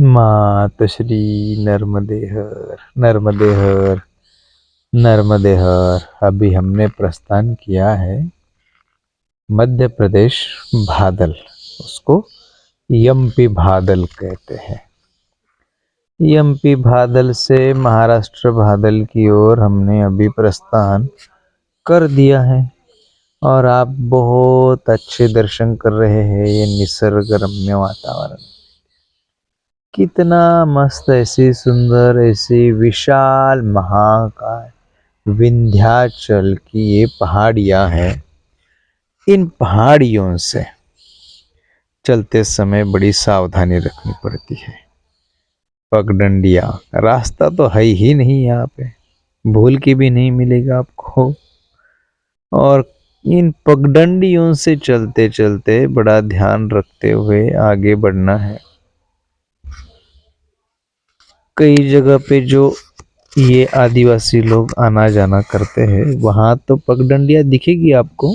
मातश्री नर्मदे हर नर्मदे हर नर्मदे हर। अभी हमने प्रस्थान किया है मध्य प्रदेश भादल, उसको यमपी भादल कहते हैं। यमपी भादल से महाराष्ट्र भादल की ओर हमने अभी प्रस्थान कर दिया है और आप बहुत अच्छे दर्शन कर रहे हैं। ये निसर्ग रम्य वातावरण कितना मस्त, ऐसी सुंदर, ऐसी विशाल महाकाय विंध्याचल की ये पहाड़ियां हैं। इन पहाड़ियों से चलते समय बड़ी सावधानी रखनी पड़ती है। पगडंडियां, रास्ता तो है ही नहीं, यहाँ पे भूल की भी नहीं मिलेगा आपको। और इन पगडंडियों से चलते चलते बड़ा ध्यान रखते हुए आगे बढ़ना है। कई जगह पे जो ये आदिवासी लोग आना जाना करते हैं वहां तो पगडंडियां दिखेगी आपको,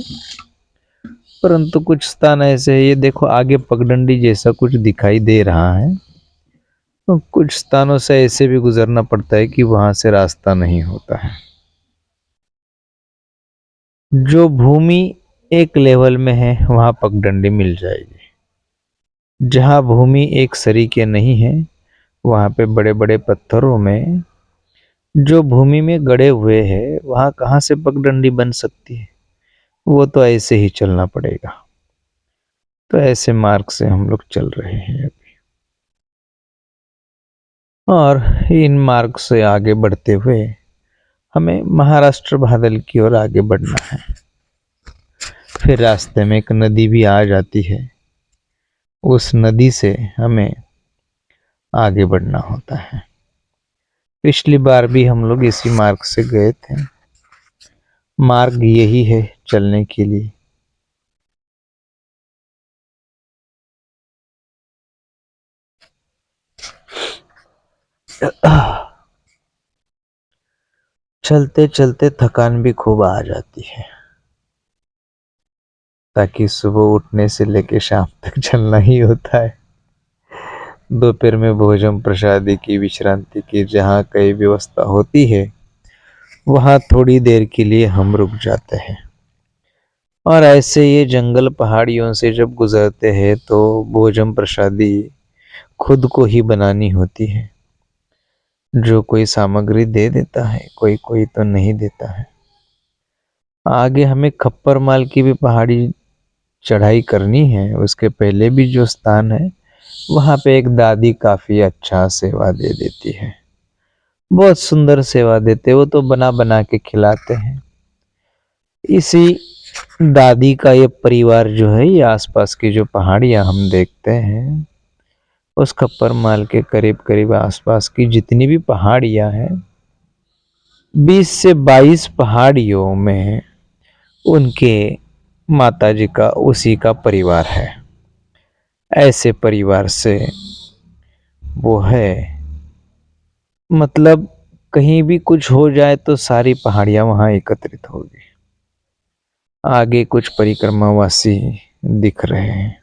परंतु कुछ स्थान ऐसे है, ये देखो आगे पगडंडी जैसा कुछ दिखाई दे रहा है, तो कुछ स्थानों से ऐसे भी गुजरना पड़ता है कि वहां से रास्ता नहीं होता है। जो भूमि एक लेवल में है वहां पगडंडी मिल जाएगी। जहां भूमि एक सरीके नहीं है वहां पे बड़े बड़े पत्थरों में जो भूमि में गड़े हुए हैं वहां कहाँ से पगडंडी बन सकती है। वो तो ऐसे ही चलना पड़ेगा। तो ऐसे मार्ग से हम लोग चल रहे हैं अभी, और इन मार्ग से आगे बढ़ते हुए हमें महाराष्ट्र भादल की ओर आगे बढ़ना है। फिर रास्ते में एक नदी भी आ जाती है, उस नदी से हमें आगे बढ़ना होता है। पिछली बार भी हम लोग इसी मार्ग से गए थे। मार्ग यही है चलने के लिए। चलते चलते थकान भी खूब आ जाती है, ताकि सुबह उठने से लेके शाम तक चलना ही होता है। दोपहर में भोजन प्रसादी की, विश्रांति की जहाँ कई व्यवस्था होती है वहाँ थोड़ी देर के लिए हम रुक जाते हैं। और ऐसे ये जंगल पहाड़ियों से जब गुजरते हैं तो भोजन प्रसादी खुद को ही बनानी होती है। जो कोई सामग्री दे देता है, कोई कोई तो नहीं देता है। आगे हमें खप्पर माल की भी पहाड़ी चढ़ाई करनी है। उसके पहले भी जो स्थान है वहाँ पे एक दादी काफी अच्छा सेवा दे देती है, बहुत सुंदर सेवा देते। वो तो बना बना के खिलाते हैं। इसी दादी का ये परिवार जो है, ये आसपास की जो पहाड़ियां हम देखते हैं उस खप्पर माल के करीब करीब आसपास की जितनी भी पहाड़ियां हैं, 20 से 22 पहाड़ियों में उनके माताजी का उसी का परिवार है। ऐसे परिवार से वो है, मतलब कहीं भी कुछ हो जाए तो सारी पहाड़ियां वहां एकत्रित होगी। आगे कुछ परिक्रमावासी दिख रहे हैं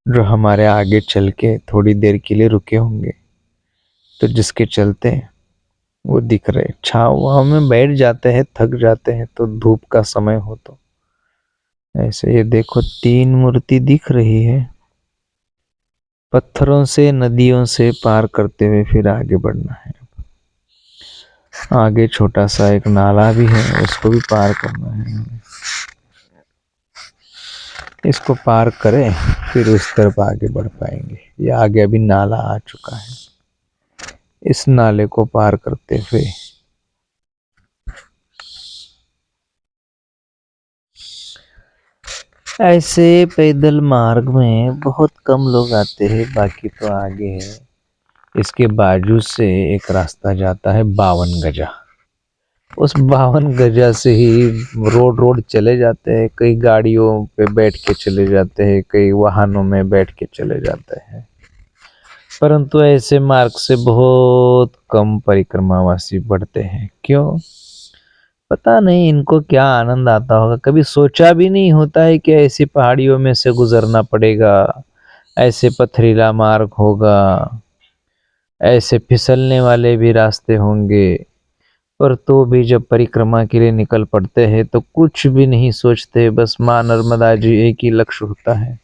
जो हमारे आगे चल के थोड़ी देर के लिए रुके होंगे, तो जिसके चलते वो दिख रहे। छाव में बैठ जाते हैं, थक जाते हैं तो धूप का समय हो तो ऐसे। ये देखो 3 मूर्ति दिख रही है। पत्थरों से, नदियों से पार करते हुए फिर आगे बढ़ना है। आगे छोटा सा एक नाला भी है, उसको भी पार करना है। इसको पार करें फिर उस तरफ आगे बढ़ पाएंगे। ये आगे अभी नाला आ चुका है। इस नाले को पार करते हुए ऐसे पैदल मार्ग में बहुत कम लोग आते हैं, बाकी तो आगे है। इसके बाजू से एक रास्ता जाता है 52 गजा। उस 52 गजा से ही रोड चले जाते हैं। कई गाड़ियों पे बैठ के चले जाते हैं, कई वाहनों में बैठ के चले जाते हैं, परंतु ऐसे मार्ग से बहुत कम परिक्रमावासी बढ़ते हैं। क्यों पता नहीं, इनको क्या आनंद आता होगा। कभी सोचा भी नहीं होता है कि ऐसी पहाड़ियों में से गुजरना पड़ेगा, ऐसे पथरीला मार्ग होगा। ऐसे फिसलने वाले भी रास्ते होंगे, पर तो भी जब परिक्रमा के लिए निकल पड़ते हैं तो कुछ भी नहीं सोचते, बस माँ नर्मदा जी एक ही लक्ष्य होता है।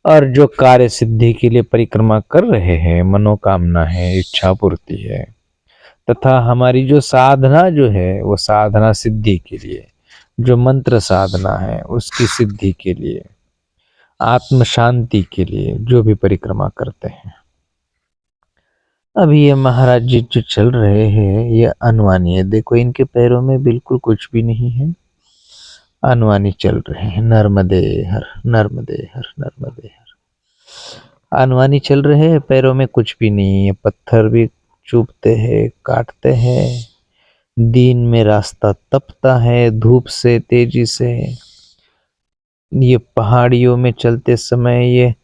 और जो कार्य सिद्धि के लिए परिक्रमा कर रहे हैं, मनोकामना है, इच्छा पूर्ति है, तथा हमारी जो साधना जो है वो साधना सिद्धि के लिए, जो मंत्र साधना है उसकी सिद्धि के लिए, आत्म शांति के लिए जो भी परिक्रमा करते हैं। अभी ये महाराज जी जो चल रहे हैं ये अनवानी है, देखो इनके पैरों में बिल्कुल कुछ भी नहीं है, अनवानी चल रहे हैं। नर्मदे हर नर्मदे हर नर्मदे हर, अनवानी चल रहे हैं, पैरों में कुछ भी नहीं है, पत्थर भी चुभते हैं, काटते हैं, दिन में रास्ता तपता है धूप से, तेजी से। ये पहाड़ियों में चलते समय ये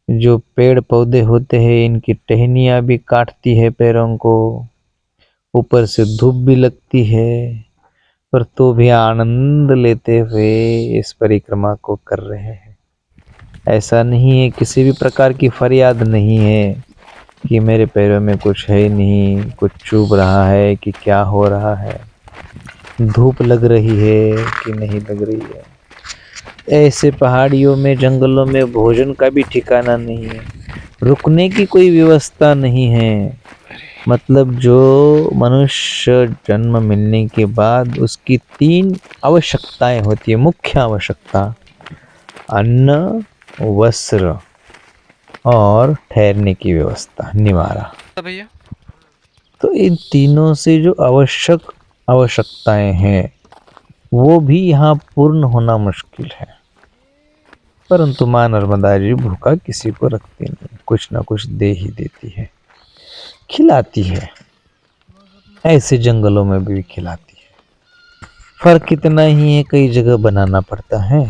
जो पेड़ पौधे होते हैं इनकी टहनियाँ भी काटती है पैरों को, ऊपर से धूप भी लगती है, पर तो भी आनंद लेते हुए इस परिक्रमा को कर रहे हैं। ऐसा नहीं है, किसी भी प्रकार की फरियाद नहीं है कि मेरे पैरों में कुछ है नहीं, कुछ चुभ रहा है कि क्या हो रहा है, धूप लग रही है कि नहीं लग रही है। ऐसे पहाड़ियों में, जंगलों में भोजन का भी ठिकाना नहीं है, रुकने की कोई व्यवस्था नहीं है। मतलब जो मनुष्य जन्म मिलने के बाद उसकी 3 आवश्यकताएं होती है, मुख्य आवश्यकता, अन्न, वस्त्र और ठहरने की व्यवस्था, निवारा। भैया तो इन तीनों से जो आवश्यकताएं हैं वो भी यहाँ पूर्ण होना मुश्किल है, परंतु माँ नर्मदा जी भूखा किसी को रखती नहीं, कुछ ना कुछ दे ही देती है, खिलाती है। ऐसे जंगलों में भी खिलाती है। फर्क इतना ही है, कई जगह बनाना पड़ता है,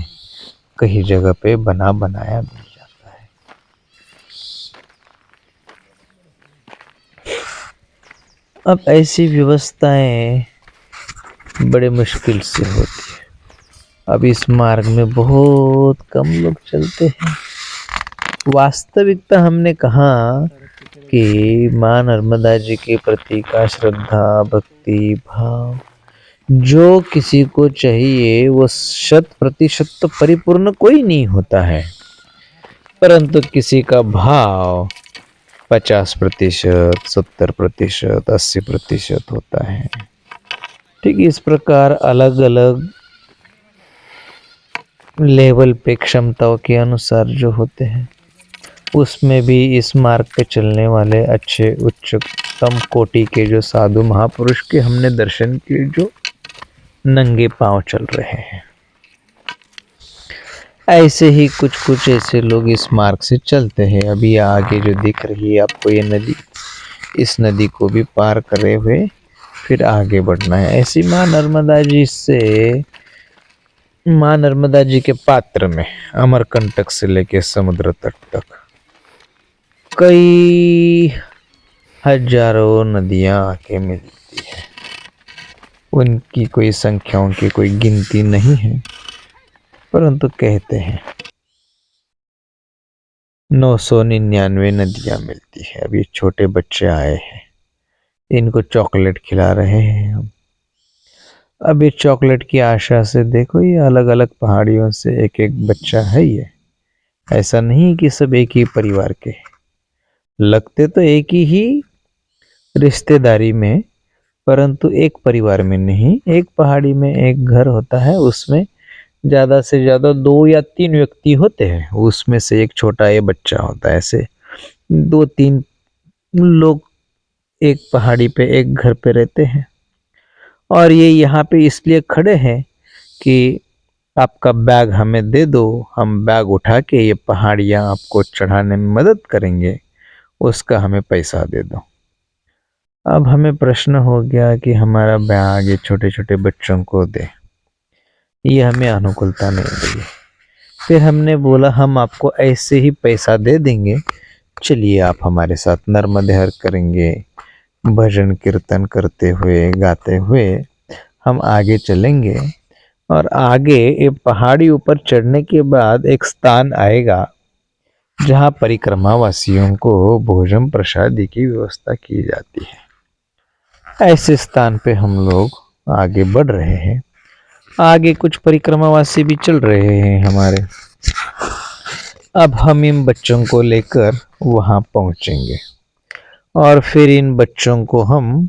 कई जगह पे बना बनाया मिल जाता है। अब ऐसी व्यवस्थाएं बड़े मुश्किल से होती है। अब इस मार्ग में बहुत कम लोग चलते हैं। वास्तविकता हमने कहा कि माँ नर्मदा जी के प्रति का श्रद्धा, भक्ति, भाव जो किसी को चाहिए वो 100% तो परिपूर्ण कोई नहीं होता है, परंतु किसी का भाव 50%, 70%, 80% होता है। ठीक इस प्रकार अलग अलग लेवल पे क्षमताओं के अनुसार जो होते हैं, उसमें भी इस मार्ग पे चलने वाले अच्छे उच्चतम कोटि के जो साधु महापुरुष के हमने दर्शन किए, जो नंगे पांव चल रहे हैं, ऐसे ही कुछ कुछ ऐसे लोग इस मार्ग से चलते हैं। अभी आगे जो दिख रही है आपको ये नदी, इस नदी को भी पार करे हुए फिर आगे बढ़ना है। ऐसी माँ नर्मदा जी से, माँ नर्मदा जी के पात्र में अमरकंटक से लेके समुद्र तट तक कई हजारों नदियां आके मिलती है, उनकी कोई संख्याओं की कोई गिनती नहीं है, परंतु कहते हैं 999 नदियां मिलती है। अभी छोटे बच्चे आए हैं, इनको चॉकलेट खिला रहे हैं हम। अब ये चॉकलेट की आशा से देखो, ये अलग अलग पहाड़ियों से एक एक बच्चा है। ये ऐसा नहीं कि सब एक ही परिवार के, लगते तो एक ही रिश्तेदारी में, परंतु एक परिवार में नहीं। एक पहाड़ी में एक घर होता है, उसमें ज्यादा से ज्यादा 2 या 3 व्यक्ति होते हैं, उसमें से एक छोटा ये बच्चा होता है। ऐसे 2-3 लोग एक पहाड़ी पे एक घर पे रहते हैं, और ये यहाँ पे इसलिए खड़े हैं कि आपका बैग हमें दे दो, हम बैग उठा के ये पहाड़ियाँ आपको चढ़ाने में मदद करेंगे, उसका हमें पैसा दे दो। अब हमें प्रश्न हो गया कि हमारा बैग ये छोटे छोटे बच्चों को दे, ये हमें अनुकूलता नहीं लगी। फिर हमने बोला हम आपको ऐसे ही पैसा दे देंगे, चलिए आप हमारे साथ नर्मदे हर करेंगे, भजन कीर्तन करते हुए, गाते हुए हम आगे चलेंगे। और आगे ये पहाड़ी ऊपर चढ़ने के बाद एक स्थान आएगा जहाँ परिक्रमावासियों को भोजन प्रसादी की व्यवस्था की जाती है। ऐसे स्थान पे हम लोग आगे बढ़ रहे हैं। आगे कुछ परिक्रमावासी भी चल रहे हैं हमारे। अब हम इन बच्चों को लेकर वहाँ पहुँचेंगे और फिर इन बच्चों को हम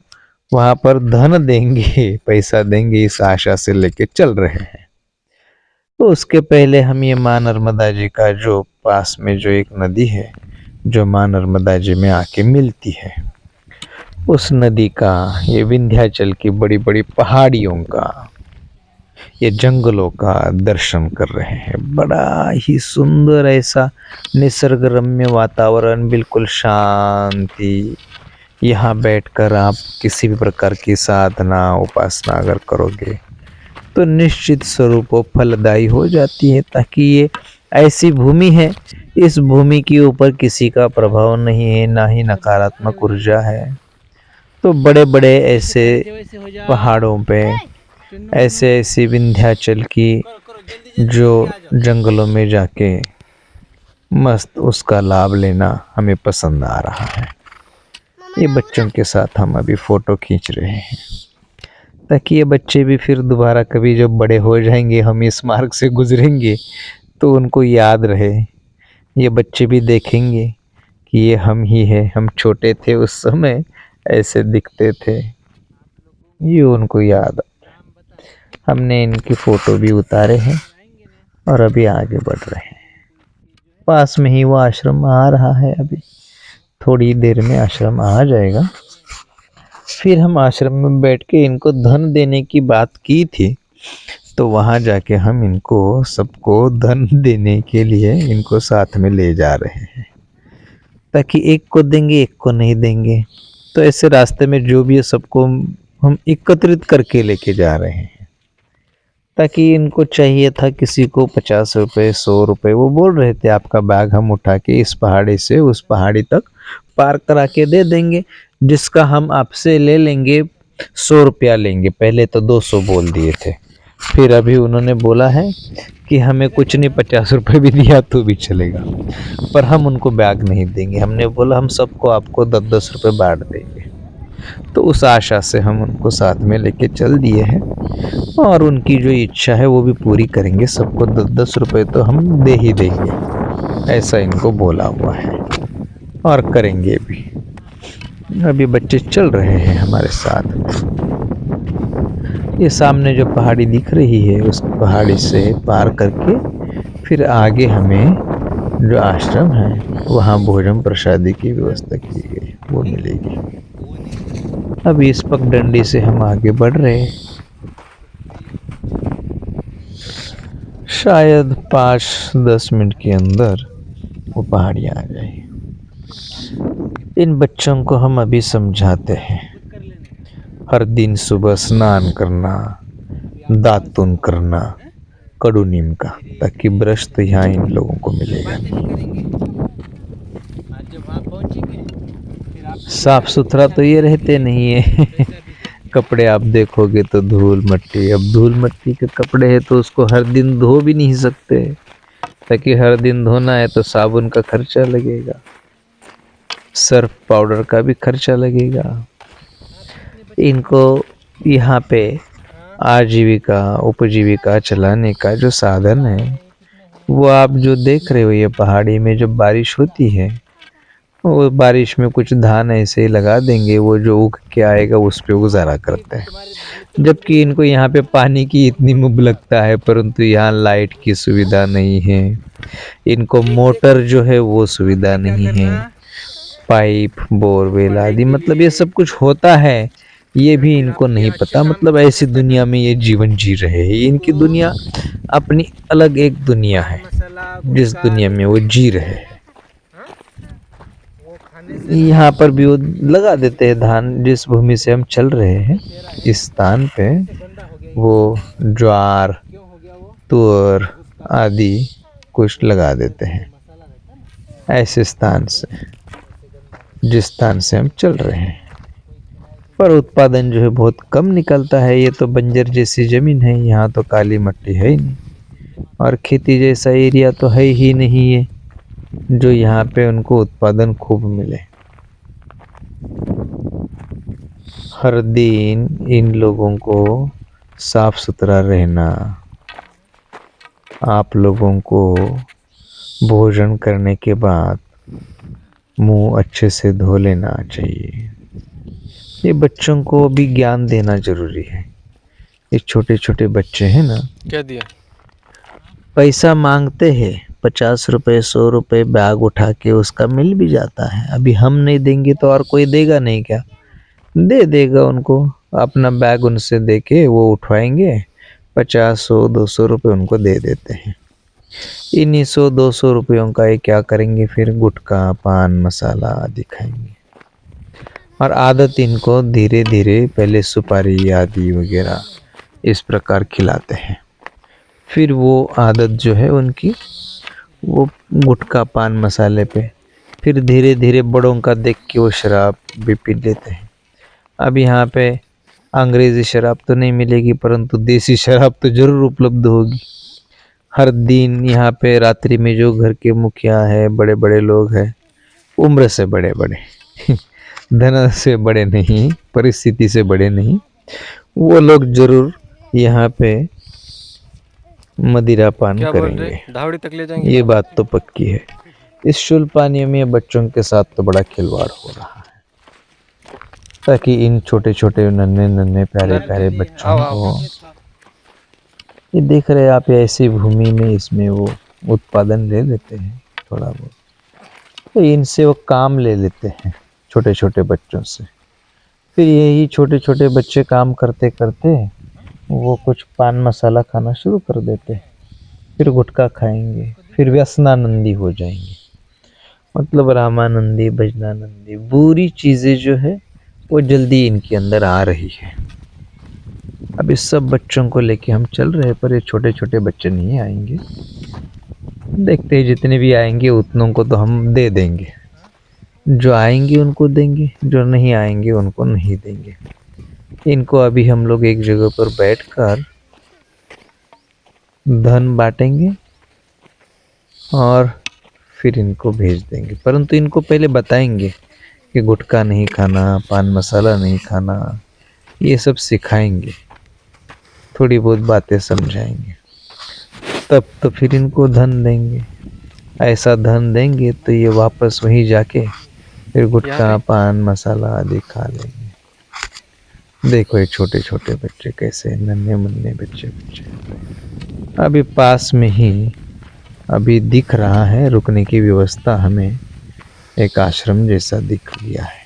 वहाँ पर धन देंगे, पैसा देंगे, इस आशा से लेके चल रहे हैं। तो उसके पहले हम ये माँ नर्मदा जी का जो पास में जो एक नदी है, जो माँ नर्मदा जी में आके मिलती है, उस नदी का, ये विंध्याचल की बड़ी बड़ी पहाड़ियों का, ये जंगलों का दर्शन कर रहे हैं। बड़ा ही सुंदर ऐसा निसर्ग रम्य वातावरण, बिल्कुल शांति। यहाँ बैठकर आप किसी भी प्रकार की साधना उपासना अगर करोगे तो निश्चित स्वरूप वो फलदायी हो जाती है। ताकि ये ऐसी भूमि है, इस भूमि के ऊपर किसी का प्रभाव नहीं है, ना ही नकारात्मक ऊर्जा है। तो बड़े बड़े ऐसे पहाड़ों पे, ऐसे ऐसी विंध्याचल की जो जंगलों में जाके मस्त उसका लाभ लेना हमें पसंद आ रहा है। ये बच्चों के साथ हम अभी फ़ोटो खींच रहे हैं ताकि ये बच्चे भी फिर दोबारा कभी जब बड़े हो जाएंगे, हम इस मार्ग से गुजरेंगे तो उनको याद रहे। ये बच्चे भी देखेंगे कि ये हम ही हैं, हम छोटे थे उस समय ऐसे दिखते थे, ये उनको याद। हमने इनकी फ़ोटो भी उतारे हैं और अभी आगे बढ़ रहे हैं। पास में ही वो आश्रम आ रहा है, अभी थोड़ी देर में आश्रम आ जाएगा। फिर हम आश्रम में बैठ के इनको धन देने की बात की थी, तो वहाँ जाके हम इनको सबको धन देने के लिए इनको साथ में ले जा रहे हैं, ताकि एक को देंगे एक को नहीं देंगे। तो ऐसे रास्ते में जो भी है सबको हम एकत्रित करके लेके जा रहे हैं। ताकि इनको चाहिए था, किसी को 50 रुपये 100 रुपये, वो बोल रहे थे आपका बैग हम उठा के इस पहाड़ी से उस पहाड़ी तक पार करा के दे देंगे, जिसका हम आपसे ले लेंगे 100 रुपया लेंगे। पहले तो 200 बोल दिए थे, फिर अभी उन्होंने बोला है कि हमें कुछ नहीं, 50 रुपये भी दिया तो भी चलेगा, पर हम उनको बैग नहीं देंगे। हमने बोला हम सबको आपको 10-10 रुपये बांट देंगे। तो उस आशा से हम उनको साथ में लेके चल दिए हैं और उनकी जो इच्छा है वो भी पूरी करेंगे। सबको 10-10 रुपये तो हम दे ही देंगे, ऐसा इनको बोला हुआ है और करेंगे भी। अभी बच्चे चल रहे हैं हमारे साथ। ये सामने जो पहाड़ी दिख रही है, उस पहाड़ी से पार करके फिर आगे हमें जो आश्रम है वहाँ भोजन प्रसादी की व्यवस्था की गई, वो मिलेगी। अब इस पगडंडी से हम आगे बढ़ रहे हैं। शायद 5-10 मिनट के अंदर वो पहाड़ी आ जाए। इन बच्चों को हम अभी समझाते हैं, हर दिन सुबह स्नान करना, दातुन करना कड़ू नीम का, ताकि ब्रश तो यहाँ इन लोगों को मिलेगा। साफ सुथरा तो ये रहते नहीं है कपड़े आप देखोगे तो धूल मट्टी। अब धूल मट्टी के कपड़े हैं तो उसको हर दिन धो भी नहीं सकते, ताकि हर दिन धोना है तो साबुन का खर्चा लगेगा, सर्फ पाउडर का भी खर्चा लगेगा। इनको यहाँ पे आजीविका उपजीविका चलाने का जो साधन है वो आप जो देख रहे हो, ये पहाड़ी में जब बारिश होती है वो बारिश में कुछ धान ऐसे ही लगा देंगे, वो जो उग के आएगा उस पे गुजारा करते हैं। जबकि इनको यहाँ पे पानी की इतनी मुबलकता है, परंतु यहाँ लाइट की सुविधा नहीं है, इनको मोटर जो है वो सुविधा नहीं है, पाइप बोरवेल आदि, मतलब ये सब कुछ होता है ये भी इनको नहीं पता। मतलब ऐसी दुनिया में ये जीवन जी रहे हैं। इनकी दुनिया अपनी अलग एक दुनिया है, जिस दुनिया में वो जी रहे हैं। यहाँ पर भी वो लगा देते हैं धान। जिस भूमि से हम चल रहे हैं इस स्थान पे वो ज्वार तुअर आदि कुछ लगा देते हैं, ऐसे स्थान से जिस स्थान से हम चल रहे हैं। पर उत्पादन जो है बहुत कम निकलता है। ये तो बंजर जैसी ज़मीन है, यहाँ तो काली मिट्टी है ही नहीं और खेती जैसा एरिया तो है ही नहीं है। जो यहाँ पे उनको उत्पादन खूब मिले। हर दिन इन लोगों को साफ सुथरा रहना, आप लोगों को भोजन करने के बाद मुंह अच्छे से धो लेना चाहिए। ये बच्चों को भी ज्ञान देना जरूरी है। ये छोटे छोटे बच्चे हैं ना, क्या दिया? पैसा मांगते हैं, 50 रुपए 100 रुपए बैग उठा के उसका मिल भी जाता है। अभी हम नहीं देंगे तो और कोई देगा नहीं क्या? दे देगा उनको, अपना बैग उनसे दे के वो उठवाएंगे, 50 100 200 रुपये उनको दे देते हैं। इन्हीं 100 200 रुपयों का ये क्या करेंगे फिर? गुटखा पान मसाला आदि खाएंगे। और आदत इनको धीरे धीरे पहले सुपारी आदि वगैरह इस प्रकार खिलाते हैं। फिर वो आदत जो है उनकी वो गुटखा पान मसाले पे, फिर धीरे धीरे बड़ों का देख के वो शराब भी पी लेते हैं। अब यहाँ पे अंग्रेज़ी शराब तो नहीं मिलेगी, परंतु देसी शराब तो ज़रूर उपलब्ध होगी। हर दिन यहाँ पे रात्रि में जो घर के मुखिया है, बड़े बड़े लोग हैं, उम्र से बड़े बड़े धन से बड़े नहीं, परिस्थिति से बड़े नहीं, वो लोग जरूर यहाँ पे मदिरा पान क्या बोल करेंगे। रहे? धावड़ी तक ले जाएंगे? ये बात तो पक्की है। इस शुल पानी में बच्चों के साथ तो बड़ा खिलवाड़ हो रहा है, ताकि इन छोटे छोटे नन्हे नन्हे प्यारे प्यारे बच्चों को, ये देख रहे आप, ऐसी भूमि में इसमें वो उत्पादन ले लेते हैं थोड़ा बहुत, तो इनसे वो काम ले लेते हैं छोटे छोटे बच्चों से। फिर यही छोटे छोटे बच्चे काम करते करते वो कुछ पान मसाला खाना शुरू कर देते हैं, फिर गुटखा खाएंगे, फिर व्यसनानंदी हो जाएंगे। मतलब रामानंदी भजनानंदी बुरी चीज़ें जो है वो जल्दी इनके अंदर आ रही है। अब इस सब बच्चों को लेके हम चल रहे हैं, पर ये छोटे छोटे बच्चे नहीं आएंगे। देखते हैं, जितने भी आएंगे उतनों को तो हम दे देंगे। जो आएंगे उनको देंगे, जो नहीं आएंगे उनको नहीं देंगे। इनको अभी हम लोग एक जगह पर बैठकर धन बांटेंगे और फिर इनको भेज देंगे। परंतु इनको पहले बताएंगे कि गुटखा नहीं खाना, पान मसाला नहीं खाना, ये सब सिखाएंगे, थोड़ी बहुत बातें समझाएंगे, तब तो फिर इनको धन देंगे। ऐसा धन देंगे तो ये वापस वहीं जाके फिर गुटखा पान मसाला आदि खा लेंगे। देखो ये छोटे छोटे बच्चे कैसे, नन्हे मुन्ने बच्चे बच्चे। अभी पास में ही अभी दिख रहा है रुकने की व्यवस्था, हमें एक आश्रम जैसा दिख गया है।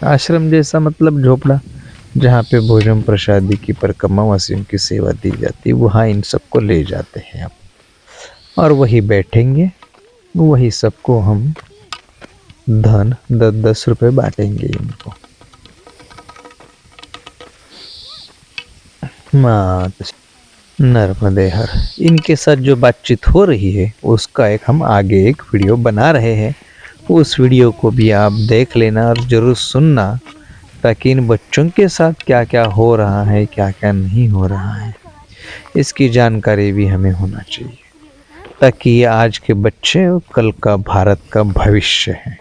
आश्रम जैसा मतलब झोपड़ा, जहाँ पे भोजन प्रसादी की परिक्रमा वासियों की सेवा दी जाती है, वहाँ इन सबको ले जाते हैं आप, और वही बैठेंगे, वही सबको हम धन 10-10 रुपए बांटेंगे इनको। मात नर्मदे हर। इनके साथ जो बातचीत हो रही है उसका हम आगे एक वीडियो बना रहे हैं, उस वीडियो को भी आप देख लेना और ज़रूर सुनना, ताकि इन बच्चों के साथ क्या क्या हो रहा है, क्या क्या नहीं हो रहा है, इसकी जानकारी भी हमें होना चाहिए, ताकि आज के बच्चे कल का भारत का भविष्य हैं।